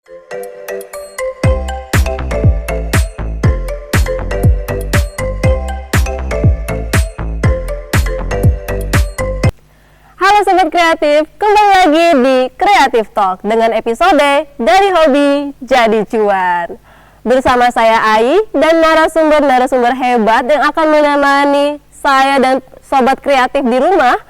Halo Sobat Kreatif, kembali lagi di Creative Talk dengan episode Dari Hobi Jadi Cuan. Bersama saya Ai dan narasumber-narasumber hebat yang akan menemani saya dan Sobat Kreatif di rumah,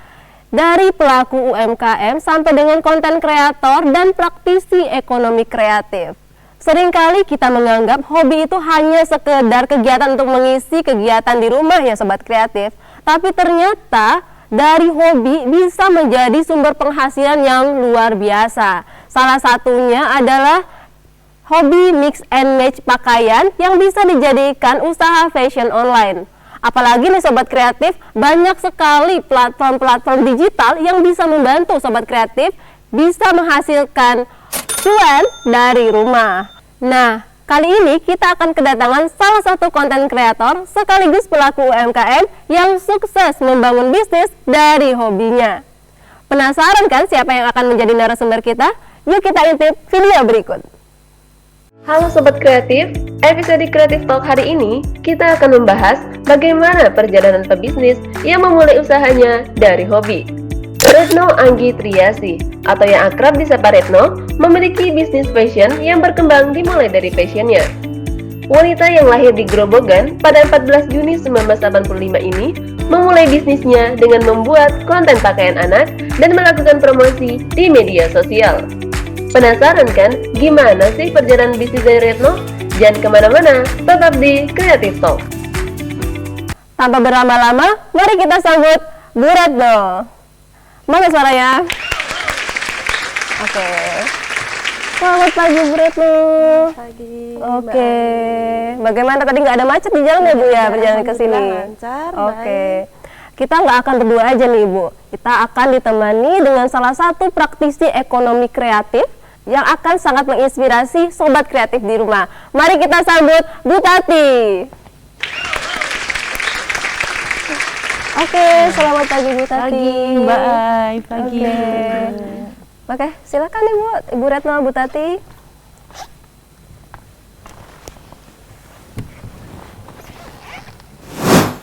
dari pelaku UMKM sampai dengan konten kreator dan praktisi ekonomi kreatif. Seringkali kita menganggap hobi itu hanya sekedar kegiatan untuk mengisi kegiatan di rumah ya Sobat Kreatif. Tapi ternyata dari hobi bisa menjadi sumber penghasilan yang luar biasa. Salah satunya adalah hobi mix and match pakaian yang bisa dijadikan usaha fashion online. Apalagi nih Sobat Kreatif, banyak sekali platform-platform digital yang bisa membantu Sobat Kreatif bisa menghasilkan cuan dari rumah. Nah, kali ini kita akan kedatangan salah satu konten kreator sekaligus pelaku UMKM yang sukses membangun bisnis dari hobinya. Penasaran kan siapa yang akan menjadi narasumber kita? Yuk kita intip video berikut. Halo Sobat Kreatif, episode Creative Talk hari ini kita akan membahas bagaimana perjalanan pebisnis yang memulai usahanya dari hobi. Retno Anggi Triasi, atau yang akrab disapa Retno, memiliki bisnis fashion yang berkembang dimulai dari passionnya. Wanita yang lahir di Grobogan pada 14 Juni 1985 ini memulai bisnisnya dengan membuat konten pakaian anak dan melakukan promosi di media sosial. Penasaran kan gimana sih perjalanan bisnis dari Retno? Jangan kemana-mana, tetap di Creative Talk. Tanpa berlama-lama, mari kita sambut Bu Retno. Mana suaranya? Oke. Selamat pagi Bu Retno. Pagi. Oke. Bagaimana tadi nggak ada macet di jalan ya Bu ya perjalanan ke sini? Lancar. Oke. Kita nggak akan berdua aja nih Bu. Kita akan ditemani dengan salah satu praktisi ekonomi kreatif yang akan sangat menginspirasi Sobat Kreatif di rumah. Mari kita sambut Bu Tati. Oke, selamat pagi Bu Tati. Pagi Mbak Ai. Pagi. Oke, silakan nih Bu, Ibu Retno, Bu Tati.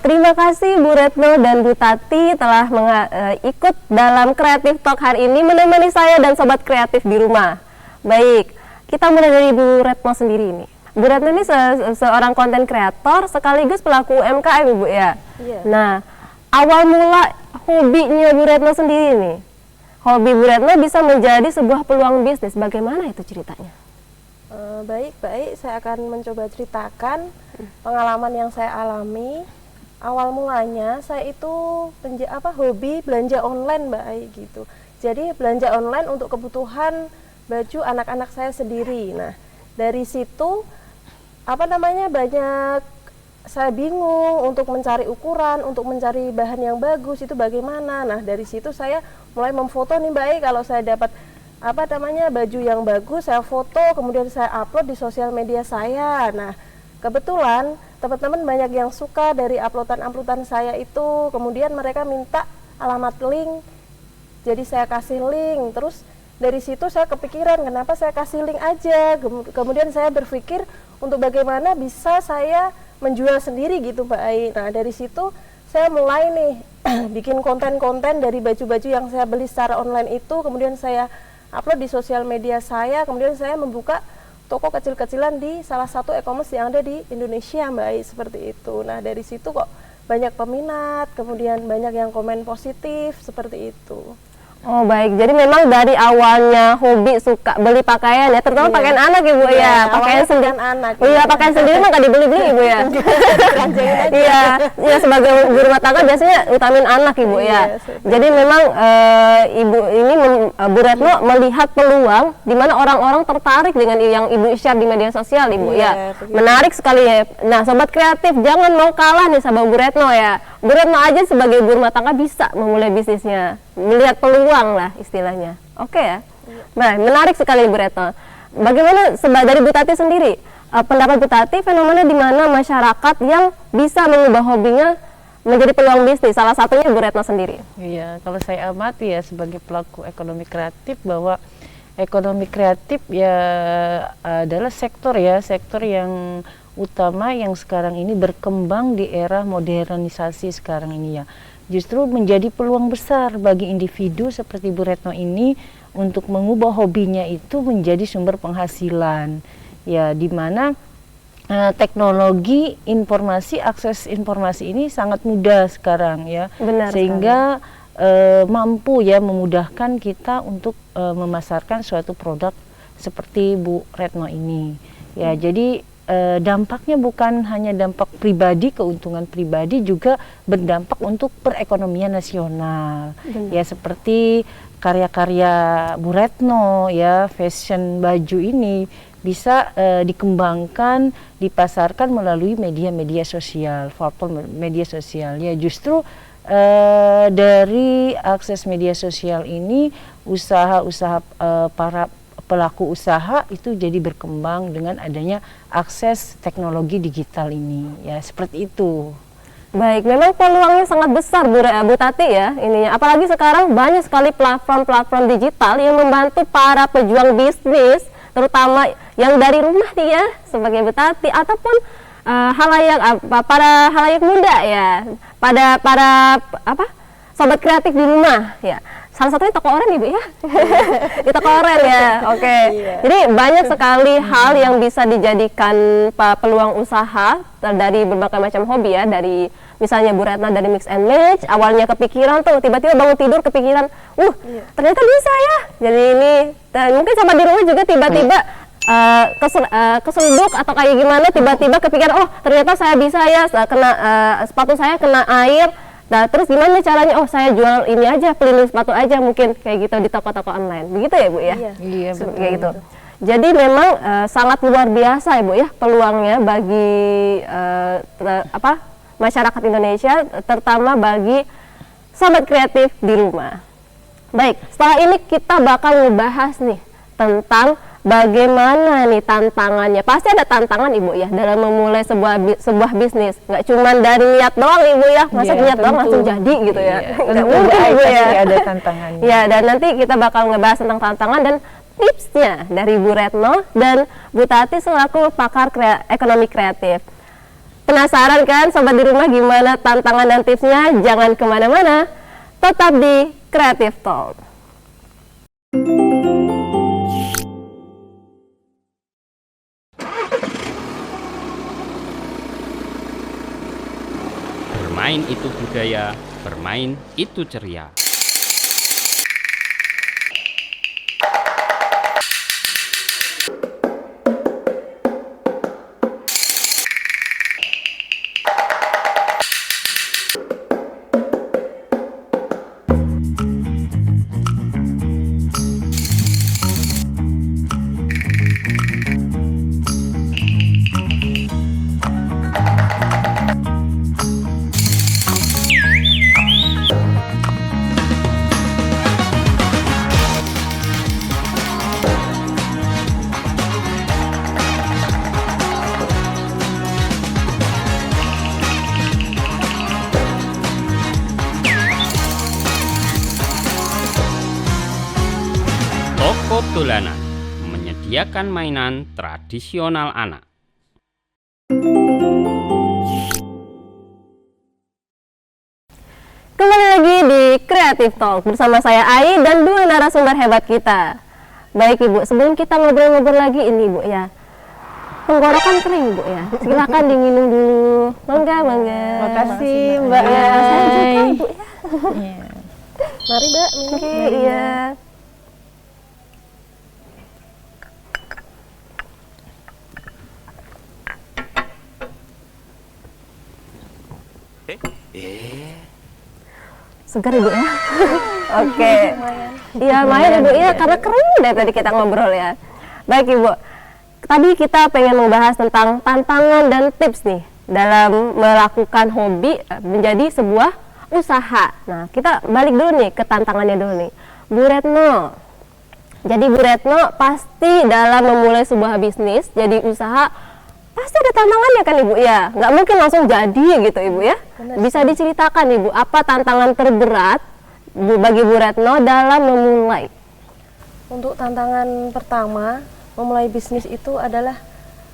Terima kasih Bu Retno dan Bu Tati telah ikut dalam Creative Talk hari ini menemani saya dan Sobat Kreatif di rumah. Baik, kita mulai dari Bu Retno sendiri ini. Bu Retno ini seorang konten kreator sekaligus pelaku UMKM Ibu ya? Iya. Nah, awal mula hobinya Bu Retno sendiri nih. Hobi Bu Retno bisa menjadi sebuah peluang bisnis. Bagaimana itu ceritanya? Baik, saya akan mencoba ceritakan pengalaman yang saya alami. Awal mulanya saya itu hobi belanja online Mbak Ai gitu. Jadi belanja online untuk kebutuhan baju anak-anak saya sendiri. Nah, dari situ banyak saya bingung untuk mencari ukuran, untuk mencari bahan yang bagus itu bagaimana. Nah, dari situ saya mulai memfoto nih Mbak Ai, kalau saya dapat baju yang bagus, saya foto, kemudian saya upload di sosial media saya. Nah, kebetulan teman-teman banyak yang suka dari uploadan saya itu, kemudian mereka minta alamat link, jadi saya kasih link. Terus dari situ saya kepikiran, kenapa saya kasih link aja. Kemudian saya berpikir untuk bagaimana bisa saya menjual sendiri gitu Mbak Ai. Nah, dari situ saya mulai nih bikin konten-konten dari baju-baju yang saya beli secara online itu, kemudian saya upload di sosial media saya, kemudian saya membuka toko kecil-kecilan di salah satu e-commerce yang ada di Indonesia Mbak Ai, seperti itu. Nah, dari situ kok banyak peminat, kemudian banyak yang komen positif, seperti itu. Oh baik, jadi memang dari awalnya hobi suka beli pakaian ya, terutama pakaian anak Ibu ya, pakaian sendiri. Iya, pakaian sendiri mah nggak dibeli-beli Ibu ya. Iya, sebagai ibu rumah tangga biasanya utamin anak Ibu ya. Jadi memang Ibu ini Bu Retno melihat peluang di mana orang-orang tertarik dengan yang Ibu share di media sosial Ibu ya. Menarik sekali ya. Nah, Sobat Kreatif jangan mau kalah nih sama Bu Retno ya. Bu Retno aja sebagai ibu rumah tangga bisa memulai bisnisnya, melihat peluang lah istilahnya. Oke ya. Nah, menarik sekali Bu Retno. Bagaimana dari Bu Tati sendiri, pendapat Bu Tati fenomena di mana masyarakat yang bisa mengubah hobinya menjadi peluang bisnis, salah satunya Bu Retno sendiri. Iya, kalau saya amati ya sebagai pelaku ekonomi kreatif bahwa ekonomi kreatif ya adalah sektor yang utama yang sekarang ini berkembang di era modernisasi sekarang ini ya. Justru menjadi peluang besar bagi individu seperti Bu Retno ini untuk mengubah hobinya itu menjadi sumber penghasilan. Ya, di mana teknologi informasi, akses informasi ini sangat mudah sekarang ya. Benar sehingga mampu ya memudahkan kita untuk memasarkan suatu produk seperti Bu Retno ini. Ya, jadi dampaknya bukan hanya dampak pribadi, keuntungan pribadi, juga berdampak untuk perekonomian nasional. Ya, seperti karya-karya Bu Retno ya, fashion baju ini bisa dikembangkan, dipasarkan melalui media-media sosial, platform media sosial. Ya, justru dari akses media sosial ini usaha-usaha para pelaku usaha itu jadi berkembang dengan adanya akses teknologi digital ini ya, seperti itu. Baik, memang peluangnya sangat besar Bu Tati ya ininya. Apalagi sekarang banyak sekali platform-platform digital yang membantu para pejuang bisnis, terutama yang dari rumah nih ya, sebagai Bu Tati, ataupun para halayak muda ya, para sobat kreatif di rumah ya. Salah satunya toko oren Ibu ya. Di toko oren ya. Oke. Jadi banyak sekali hal yang bisa dijadikan peluang usaha dari berbagai macam hobi ya, dari misalnya Bu Retno dari mix and match, awalnya kepikiran tuh, tiba-tiba bangun tidur kepikiran, ternyata bisa ya. Jadi ini mungkin sama di rumah juga tiba-tiba keseduk atau kayak gimana, tiba-tiba kepikiran, oh ternyata saya bisa ya, sepatu saya kena air. Nah, terus gimana caranya? Oh, saya jual ini aja, pelindung sepatu aja, mungkin kayak gitu di toko-toko online. Begitu ya, Bu ya? Iya, betul. Kayak gitu. Jadi memang sangat luar biasa ya, Bu ya, peluangnya bagi masyarakat Indonesia, terutama bagi sobat kreatif di rumah. Baik, setelah ini kita bakal ngebahas nih tentang bagaimana nih tantangannya. Pasti ada tantangan Ibu ya dalam memulai sebuah bisnis. Nggak cuma dari niat doang Ibu ya, masa niat doang langsung jadi gitu ya. Nggak mungkin Ibu ya. Ada tantangannya. Ya, dan nanti kita bakal ngebahas tentang tantangan dan tipsnya dari Bu Retno dan Bu Tati selaku pakar ekonomi kreatif. Penasaran kan sobat di rumah gimana tantangan dan tipsnya? Jangan kemana-mana, tetap di Creative Talk. Bermain itu budaya, bermain itu ceria. Toko Dolanan menyediakan mainan tradisional anak. Kembali lagi di Creative Talk bersama saya Ai dan dua narasumber hebat kita. Baik Ibu, sebelum kita ngobrol-ngobrol lagi ini Ibu ya, tenggorokan kering Ibu ya, silakan diminum dulu. Mangga. Makasih Mbak Ya, saya juga Ai. Ibu ya. Mari Mbak, minum. Oke, iya. Segar Ibu ya. Oke. Iya, lumayan Ibu ya, karena kering dari tadi kita ngobrol ya. Baik Ibu, tadi kita pengen membahas tentang tantangan dan tips nih dalam melakukan hobi menjadi sebuah usaha. Nah, kita balik dulu nih ke tantangannya dulu nih. Bu Retno. Jadi Bu Retno pasti dalam memulai sebuah bisnis, jadi usaha, pasti ada tantangannya kan Ibu ya, nggak mungkin langsung jadi gitu Ibu ya. Bisa diceritakan Ibu, apa tantangan terberat bagi Bu Retno dalam memulai? Untuk tantangan pertama memulai bisnis itu adalah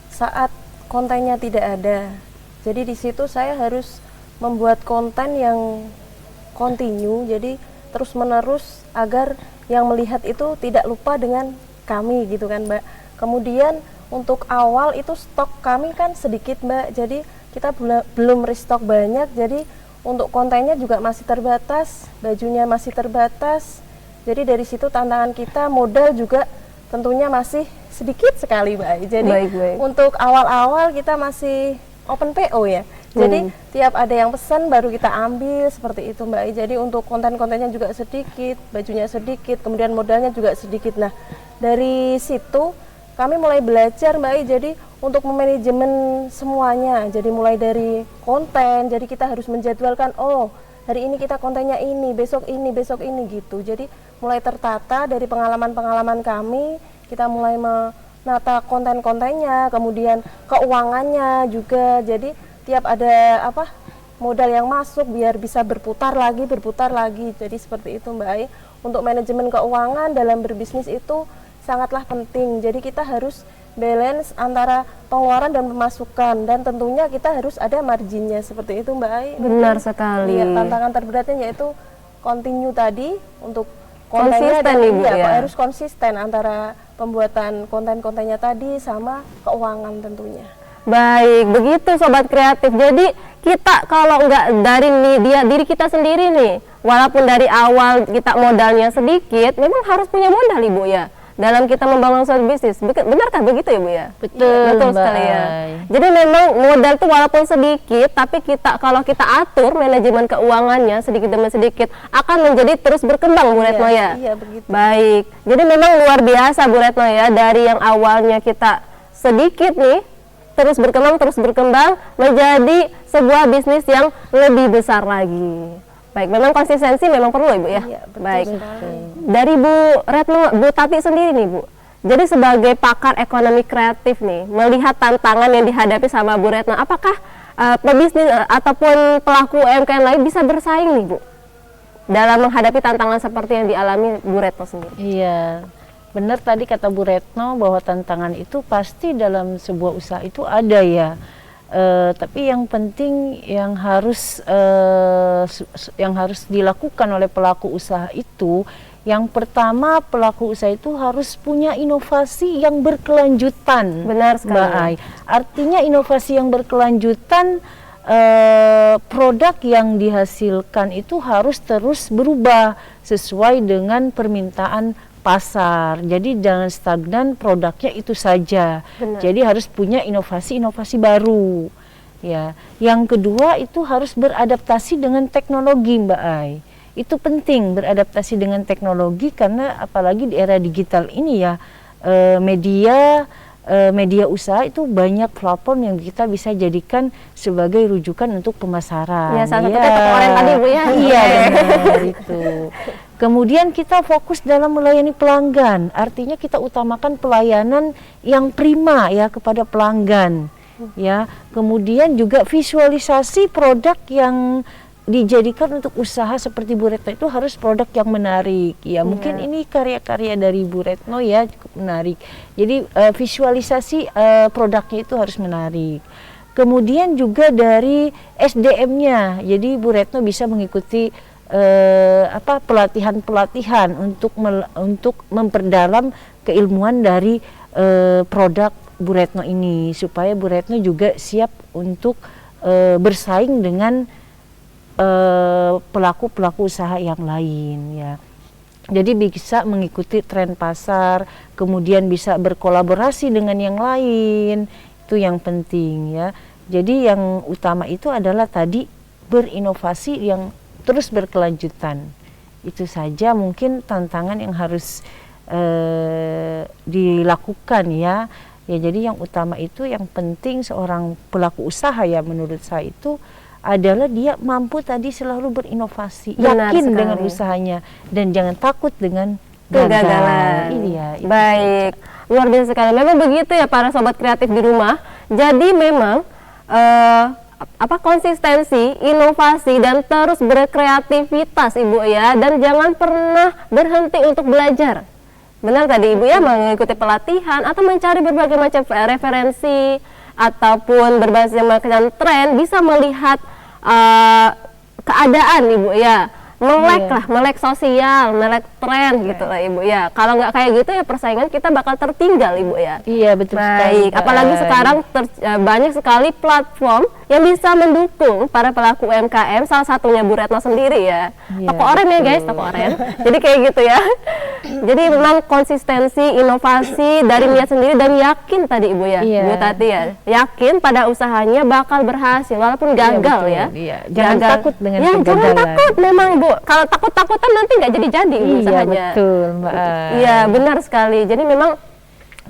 saat kontennya tidak ada. Jadi di situ saya harus membuat konten yang continue, jadi terus menerus agar yang melihat itu tidak lupa dengan kami gitu kan Mbak. Kemudian untuk awal itu stok kami kan sedikit Mbak, jadi kita belum restock banyak, jadi untuk kontennya juga masih terbatas, bajunya masih terbatas. Jadi dari situ tantangan kita, modal juga tentunya masih sedikit sekali Mbak. Jadi untuk awal-awal kita masih open PO ya. Jadi tiap ada yang pesan baru kita ambil seperti itu Mbak. Jadi untuk konten-kontennya juga sedikit, bajunya sedikit, kemudian modalnya juga sedikit. Nah dari situ kami mulai belajar Mbak. Jadi untuk memanajemen semuanya, jadi mulai dari konten, jadi kita harus menjadwalkan, oh hari ini kita kontennya ini, besok ini gitu. Jadi mulai tertata dari pengalaman-pengalaman kami, kita mulai menata konten-kontennya, kemudian keuangannya juga. Jadi tiap ada modal yang masuk biar bisa berputar lagi. Jadi seperti itu Mbak Ai. Untuk manajemen keuangan dalam berbisnis itu sangatlah penting. Jadi kita harus balance antara pengeluaran dan pemasukan, dan tentunya kita harus ada marginnya seperti itu Mbak Ai. Benar sekali. Ya, tantangan terberatnya yaitu continue tadi untuk kontennya, konsisten dan Ibu ya. harus konsisten antara pembuatan konten-kontennya tadi sama keuangan tentunya. Baik, begitu Sobat Kreatif. Jadi kita kalau nggak dari diri kita sendiri nih, walaupun dari awal kita modalnya sedikit, memang harus punya modal Ibu ya dalam kita membangun suatu bisnis. Benarkah begitu ya Bu ya? Betul sekali ya. Mbak. Jadi memang modal itu walaupun sedikit, tapi kalau kita atur manajemen keuangannya sedikit demi sedikit akan menjadi terus berkembang Bu Retno ya. Iya begitu. Baik, jadi memang luar biasa Bu Retno ya, dari yang awalnya kita sedikit nih terus berkembang menjadi sebuah bisnis yang lebih besar lagi. Baik, memang konsistensi memang perlu Ibu ya. Iya, betul baik. sekali. Dari Bu Retno, Bu Tati sendiri nih Bu. Jadi sebagai pakar ekonomi kreatif nih, melihat tantangan yang dihadapi sama Bu Retno, apakah pebisnis ataupun pelaku UMKM lain bisa bersaing nih Bu dalam menghadapi tantangan seperti yang dialami Bu Retno sendiri? Iya, benar tadi kata Bu Retno bahwa tantangan itu pasti dalam sebuah usaha itu ada ya. Tapi yang penting yang harus dilakukan oleh pelaku usaha itu, yang pertama pelaku usaha itu harus punya inovasi yang berkelanjutan. Benar sekali. Mbak Ai. Artinya inovasi yang berkelanjutan, produk yang dihasilkan itu harus terus berubah sesuai dengan permintaan pasar. Jadi jangan stagnan produknya itu saja. Benar. Jadi harus punya inovasi-inovasi baru. Ya. Yang kedua itu harus beradaptasi dengan teknologi Mbak Ai. Itu penting beradaptasi dengan teknologi, karena apalagi di era digital ini ya, media usaha itu banyak platform yang kita bisa jadikan sebagai rujukan untuk pemasaran. Ya, salah satunya toko oren tadi Bu ya. Iya benar itu. Kemudian kita fokus dalam melayani pelanggan, artinya kita utamakan pelayanan yang prima ya kepada pelanggan. Ya, kemudian juga visualisasi produk yang dijadikan untuk usaha seperti Bu Retno itu harus produk yang menarik. Ya, mungkin ini karya-karya dari Bu Retno ya cukup menarik. Jadi visualisasi produknya itu harus menarik. Kemudian juga dari SDM-nya. Jadi Bu Retno bisa mengikuti pelatihan-pelatihan untuk memperdalam keilmuan dari produk Bu Retno ini, supaya Bu Retno juga siap untuk bersaing dengan pelaku-pelaku usaha yang lain ya. Jadi bisa mengikuti tren pasar, kemudian bisa berkolaborasi dengan yang lain, itu yang penting ya. Jadi yang utama itu adalah tadi berinovasi yang terus berkelanjutan. Itu saja mungkin tantangan yang harus dilakukan ya. Ya, jadi yang utama itu, yang penting seorang pelaku usaha ya menurut saya itu adalah dia mampu tadi selalu berinovasi, Benar yakin sekali. dengan usahanya, dan jangan takut dengan Kegagalan. Iya, itu. Baik, luar biasa sekali. Memang begitu ya para sobat kreatif di rumah. Jadi memang konsistensi, inovasi, dan terus berkreativitas Ibu ya, dan jangan pernah berhenti untuk belajar. Benar tadi Ibu ya, mengikuti pelatihan atau mencari berbagai macam referensi ataupun berbagai macam tren, bisa melihat keadaan Ibu ya, melek sosial, melek tren gitu lah Ibu ya. Kalau nggak kayak gitu ya persaingan kita bakal tertinggal Ibu ya. Iya, betul sekali. Baik, apalagi sekarang banyak sekali platform yang bisa mendukung para pelaku UMKM, salah satunya Bu Retno sendiri ya. Iya, Toko oren ya guys, toko oren. Jadi kayak gitu ya. Jadi memang konsistensi, inovasi dari niat sendiri dan yakin tadi Ibu ya, Iya. Bu Tati ya. Yakin pada usahanya bakal berhasil walaupun gagal betul, ya. iya. Jangan Gagal. takut dengan ya, jangan kegagalan. takut memang Bu. Kalau takut-takutan nanti nggak jadi-jadi Ibu Iya, usahanya. betul, Mbak Ai. Iya, benar sekali. Jadi memang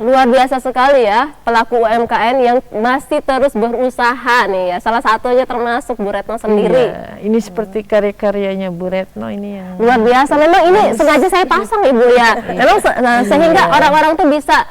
luar biasa sekali ya pelaku UMKM yang masih terus berusaha nih ya. Salah satunya termasuk Bu Retno sendiri. Iya, ini seperti karya-karyanya Bu Retno ini yang Luar biasa. Memang ini sengaja saya pasang Ibu ya. Memang sehingga orang-orang tuh bisa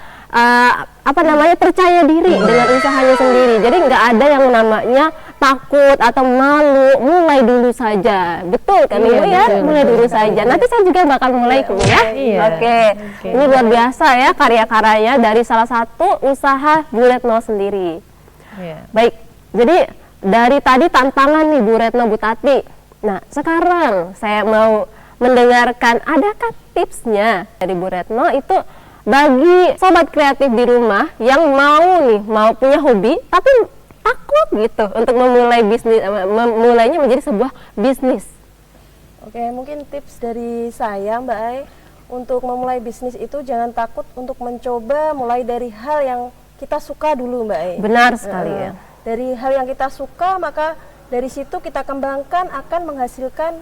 percaya diri dengan usahanya sendiri. Jadi nggak ada yang namanya takut atau malu, mulai dulu saja. Betul kan Iya, Ibu ya? betul, Mulai betul. dulu saja. Nanti saya juga bakal mulai Bu ya. Iya. Oke. Ini luar biasa ya karya-karyanya dari salah satu usaha Bu Retno sendiri. iya. Baik. Jadi dari tadi tantangan nih Bu Retno, Bu Tati. Nah, sekarang saya mau mendengarkan adakah tipsnya dari Bu Retno itu bagi sobat kreatif di rumah yang mau punya hobi tapi takut gitu untuk memulai bisnis, memulainya menjadi sebuah bisnis. Oke, mungkin tips dari saya Mbak Ai untuk memulai bisnis itu jangan takut untuk mencoba mulai dari hal yang kita suka dulu Mbak Ai. Benar sekali ya. Dari hal yang kita suka, maka dari situ kita kembangkan akan menghasilkan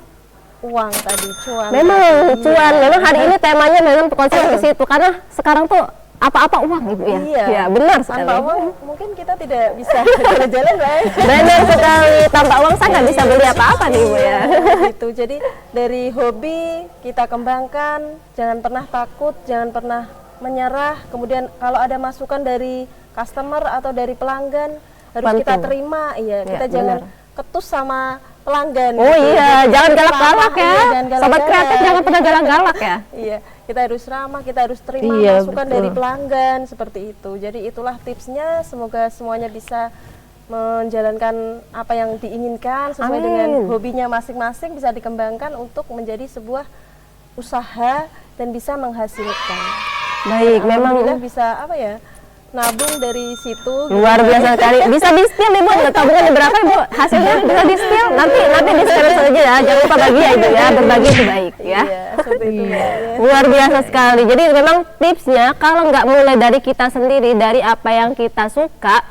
uang tadi, cuan. Memang cuan, memang hari ini temanya memang konsep ke situ karena sekarang tuh apa-apa uang Ibu ya. Iya. Ya, benar sekali. Tanpa uang mungkin kita tidak bisa jalan-jalan Mbak Ai. Benar sekali. Tanpa uang saya nggak bisa beli apa-apa nih Ibu ya. Gitu. Jadi dari hobi kita kembangkan, jangan pernah takut, jangan pernah menyerah. Kemudian kalau ada masukan dari customer atau dari pelanggan harus kita Penting. terima. Iya, kita benar. jangan ketus sama pelanggan. Oh gitu. iya, Jadi jangan kita galak-galak ramah, ya. iya, jangan Sobat galak-galak. kreatif jangan pernah galak-galak ya. Iya, kita harus ramah, kita harus terima Iya, masukan betul. dari pelanggan seperti itu. Jadi itulah tipsnya. Semoga semuanya bisa menjalankan apa yang diinginkan sesuai Amin. dengan hobinya masing-masing, bisa dikembangkan untuk menjadi sebuah usaha dan bisa menghasilkan. Baik, memang Alhamdulillah bisa nabung dari situ. luar biasa sekali. Bisa di steal Ibu, tabungan berapa Ibu? Hasilnya bisa di steal. Nanti di share saja ya. Jangan lupa bagi ya Ibu ya. Berbagi itu baik ya. Iya, seperti itu. Mbak, ya. Luar biasa sekali. Jadi memang tipsnya kalau nggak mulai dari kita sendiri, dari apa yang kita suka,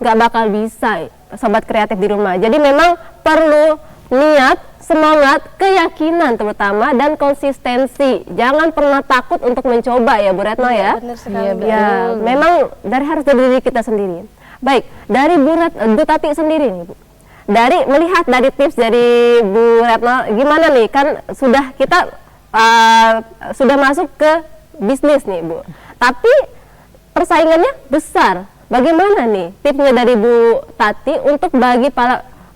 nggak bakal bisa sobat kreatif di rumah. Jadi memang perlu niat, semangat, keyakinan terutama dan konsistensi. Jangan pernah takut untuk mencoba ya Bu Retno ya. Benar sekali. Iya, Mbak. Ya, memang harus dari diri kita sendiri. Baik, dari Bu Tati sendiri nih Bu. Melihat dari tips dari Bu Retno, gimana nih kan kita sudah masuk ke bisnis nih Bu. Tapi persaingannya besar. Bagaimana nih tipsnya dari Bu Tati untuk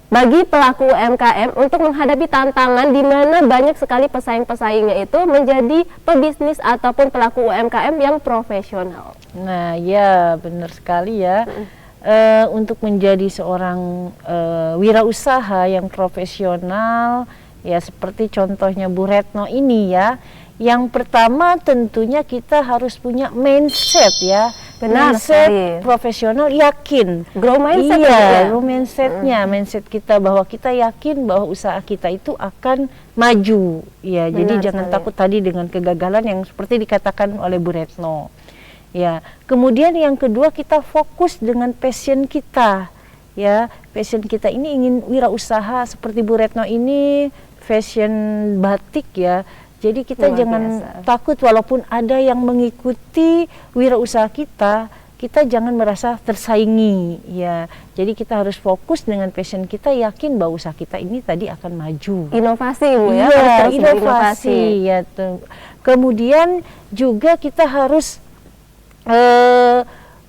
bagi pelaku UMKM untuk menghadapi tantangan di mana banyak sekali pesaing-pesaingnya itu menjadi pebisnis ataupun pelaku UMKM yang profesional. Nah, ya benar sekali ya. Untuk menjadi seorang wirausaha yang profesional, ya seperti contohnya Bu Retno ini ya. Yang pertama tentunya kita harus punya mindset ya. Benar mindset sekali. profesional, yakin. Grow mindset Iya, ya. grow mindsetnya, mindset kita bahwa kita yakin bahwa usaha kita itu akan maju. Ya, jadi Benar jangan sekali. takut tadi dengan kegagalan yang seperti dikatakan oleh Bu Retno. Ya, kemudian yang kedua kita fokus dengan passion kita. Ya, passion kita ini ingin wirausaha seperti Bu Retno ini, fashion batik ya. Jadi kita Luar jangan biasa. takut walaupun ada yang mengikuti wirausaha kita jangan merasa tersaingi ya. Jadi kita harus fokus dengan passion kita, yakin bahwa usaha kita ini tadi akan maju. Inovasi Ibu ya. Iya, harus terus inovasi ya tuh. Kemudian juga kita harus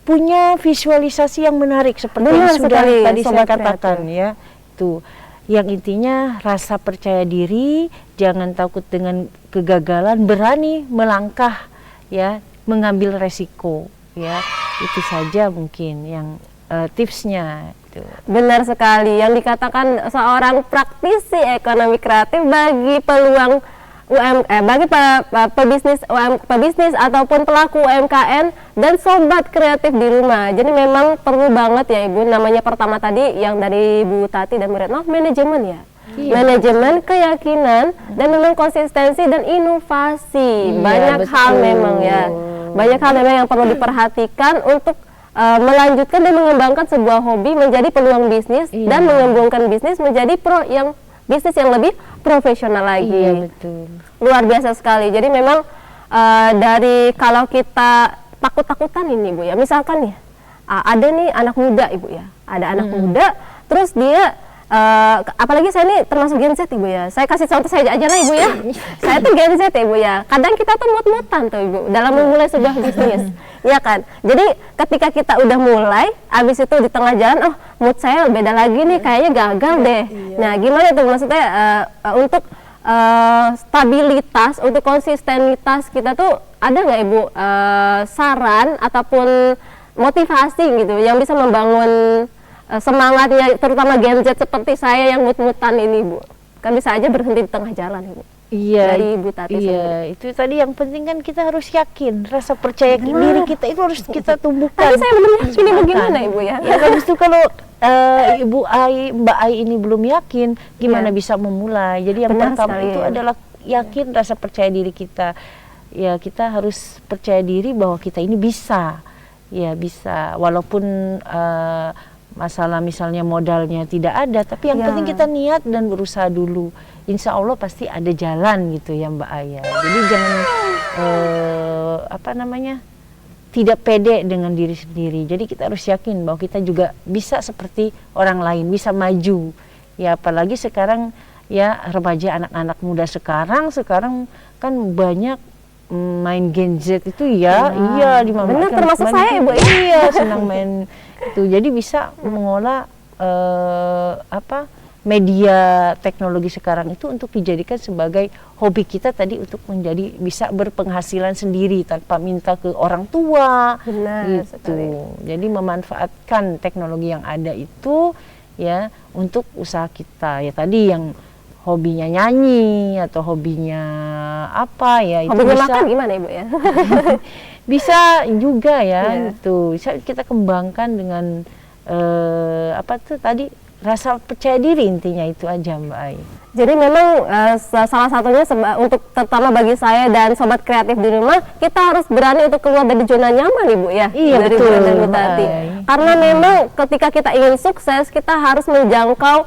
punya visualisasi yang menarik seperti Benar yang sudah sekali, tadi saya sobat katakan ya. Tuh. Yang intinya rasa percaya diri, jangan takut dengan kegagalan, berani melangkah ya mengambil resiko, ya itu saja mungkin yang tipsnya. Itu. Benar sekali yang dikatakan seorang praktisi ekonomi kreatif bagi peluang bagi pebisnis ataupun pelaku UMKM dan sobat kreatif di rumah. Jadi memang perlu banget ya Ibu, namanya pertama tadi yang dari Bu Tati dan Bu Retno, manajemen ya. Iya. Manajemen, keyakinan, dan memang konsistensi dan inovasi. Iya, Banyak betul. hal memang ya. Banyak hal memang yang perlu diperhatikan untuk melanjutkan dan mengembangkan sebuah hobi menjadi peluang bisnis, Iya. dan mengembangkan bisnis menjadi bisnis yang lebih profesional lagi. Iya betul. Luar biasa sekali. Jadi memang dari kalau kita takut-takutan ini Bu ya, misalkan nih ada nih anak muda Ibu ya, ada anak muda, terus dia apalagi saya ini termasuk Gen Z Ibu ya, saya kasih contoh saya aja lah Ibu ya. Saya tuh Gen Z Ibu ya, kadang kita tuh mut-mutan tuh Ibu dalam memulai sebuah bisnis, ya kan. Jadi ketika kita udah mulai, abis itu di tengah jalan, oh mood saya beda lagi nih, kayaknya gagal deh. Nah gimana tuh maksudnya untuk stabilitas, untuk konsistenitas kita tuh ada nggak Ibu saran ataupun motivasi gitu yang bisa membangun semangatnya, terutama Gen Z seperti saya yang mut-mutan ini Bu, kan bisa aja berhenti di tengah jalan Ibu. Iya, Dari Ibu Tati sendiri. itu tadi yang penting kan kita harus yakin, rasa percaya diri kita itu harus kita tumbuhkan. Tapi saya belum yakin Ibu, gimana Ibu ya? Ya habis itu kalau Mbak Ai ini belum yakin, gimana Iya. bisa memulai? Jadi yang Benar pertama sekali, itu ya. adalah yakin, rasa percaya diri kita. Ya kita harus percaya diri bahwa kita ini bisa, ya bisa, walaupun masalah misalnya modalnya tidak ada, tapi yang Ya. penting kita niat dan berusaha dulu. Insya Allah pasti ada jalan gitu ya Mbak Aya. Jadi jangan tidak pede dengan diri sendiri. Jadi kita harus yakin bahwa kita juga bisa seperti orang lain, bisa maju. Ya apalagi sekarang ya remaja, anak-anak muda sekarang kan banyak main Gen Z itu ya, iya di mana benar, termasuk saya Ibu ya. Iya senang main itu. Jadi bisa mengolah media teknologi sekarang itu untuk dijadikan sebagai hobi kita tadi, untuk menjadi bisa berpenghasilan sendiri tanpa minta ke orang tua. Benar gitu. sekali. Jadi memanfaatkan teknologi yang ada itu ya untuk usaha kita. Ya tadi yang hobinya nyanyi atau hobinya apa ya itu Hobinya bisa makan gimana Ibu ya? bisa juga ya Iya. itu bisa kita kembangkan dengan tadi rasa percaya diri, intinya itu aja Mbak Ai. Jadi memang salah satunya untuk terutama bagi saya dan sobat kreatif di rumah, kita harus berani untuk keluar dari zona nyaman Ibu ya. Iya, dari betul, Bu Mbak Tati. Ai. Karena memang ketika kita ingin sukses, kita harus menjangkau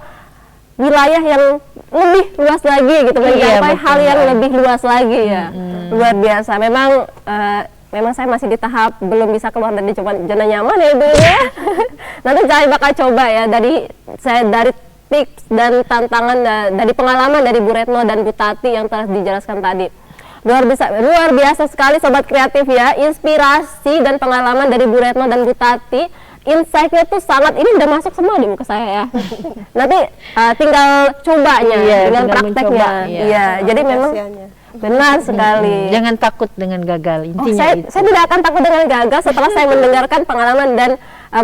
wilayah yang lebih luas lagi gitu, mencapai betul, hal yang Mbak. lebih luas lagi ya. Luar biasa. Memang saya masih di tahap belum bisa keluar dari zona nyaman ya Ibu ya. Nanti saya bakal coba ya, dari tips dan tantangan dari pengalaman dari Bu Retno dan Bu Tati yang telah dijelaskan tadi. Luar biasa sekali sobat kreatif ya, inspirasi dan pengalaman dari Bu Retno dan Bu Tati. Insight-nya tuh sangat, ini udah masuk semua di muka saya ya. Nanti tinggal cobanya, Iya, dengan tinggal prakteknya. mencoba, iya. Iya, jadi memang benar sekali. Jangan takut dengan gagal, intinya itu. Saya tidak akan takut dengan gagal setelah saya mendengarkan pengalaman dan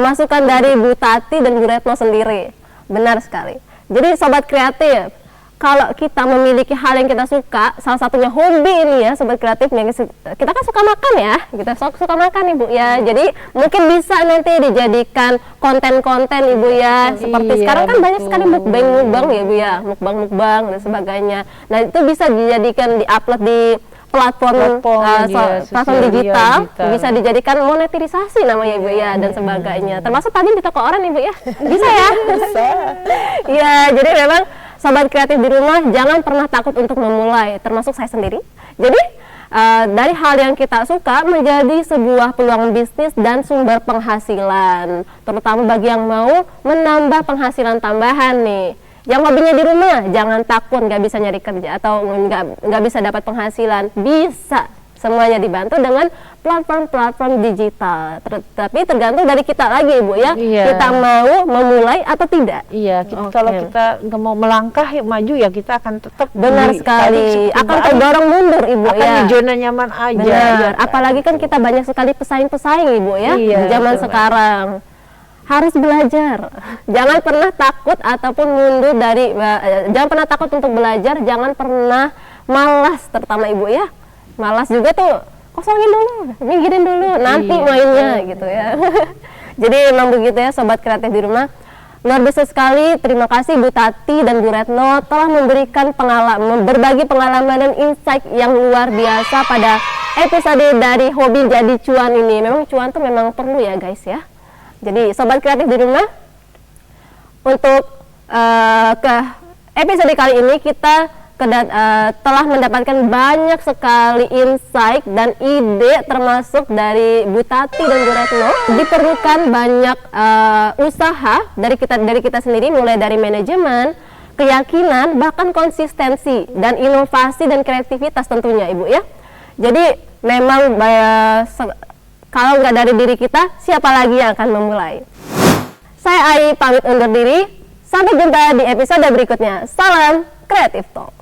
masukan dari Bu Tati dan Bu Retno sendiri. Benar sekali. Jadi sobat kreatif, kalau kita memiliki hal yang kita suka, salah satunya hobi ini ya sobat kreatif, kita kan suka makan ya, kita suka makan Ibu ya. Jadi mungkin bisa nanti dijadikan konten-konten Ibu ya, seperti Iya, sekarang kan banyak betul. sekali mukbang ya Ibu ya, mukbang dan sebagainya. Nah itu bisa dijadikan diupload di platform sosial digital, digital. bisa dijadikan monetisasi namanya Ibu ya, dan sebagainya. Termasuk tadi di toko orang Ibu ya, bisa ya. Bisa. Ya, jadi memang sobat kreatif di rumah jangan pernah takut untuk memulai, termasuk saya sendiri. Jadi dari hal yang kita suka menjadi sebuah peluang bisnis dan sumber penghasilan, terutama bagi yang mau menambah penghasilan tambahan nih. Yang hobinya di rumah jangan takut nggak bisa nyari kerja atau nggak bisa dapat penghasilan, bisa Semuanya dibantu dengan platform-platform digital. Tapi tergantung dari kita lagi Ibu ya. Iya. Kita mau memulai atau tidak. Iya, kalau kita nggak mau melangkah maju ya kita akan tetap Benar sekali. Akan terdorong mundur Ibu akan ya. di zona nyaman aja. Benar. Apalagi kan kita banyak sekali pesaing-pesaing Ibu ya. Iya, Di zaman betul, sekarang. Harus belajar. Jangan pernah takut ataupun mundur dari jangan pernah takut untuk belajar, jangan pernah malas terutama Ibu ya. Malas juga tuh kosongin dulu, minggirin dulu, nanti mainnya gitu ya. Jadi memang begitu ya Sobat Kreatif di rumah. Luar biasa sekali, terima kasih Bu Tati dan Bu Retno telah memberikan berbagi pengalaman dan insight yang luar biasa pada episode dari Hobi Jadi Cuan ini. Memang cuan tuh memang perlu ya guys ya. Jadi Sobat Kreatif di rumah, untuk ke episode kali ini kita telah mendapatkan banyak sekali insight dan ide termasuk dari Bu Tati dan Bu Retno. Diperlukan banyak usaha dari kita sendiri, mulai dari manajemen, keyakinan, bahkan konsistensi dan inovasi dan kreativitas tentunya Ibu ya. Jadi memang kalau nggak dari diri kita, siapa lagi yang akan memulai? Saya Ai pamit undur diri. Sampai jumpa di episode berikutnya. Salam Kreatif Talk.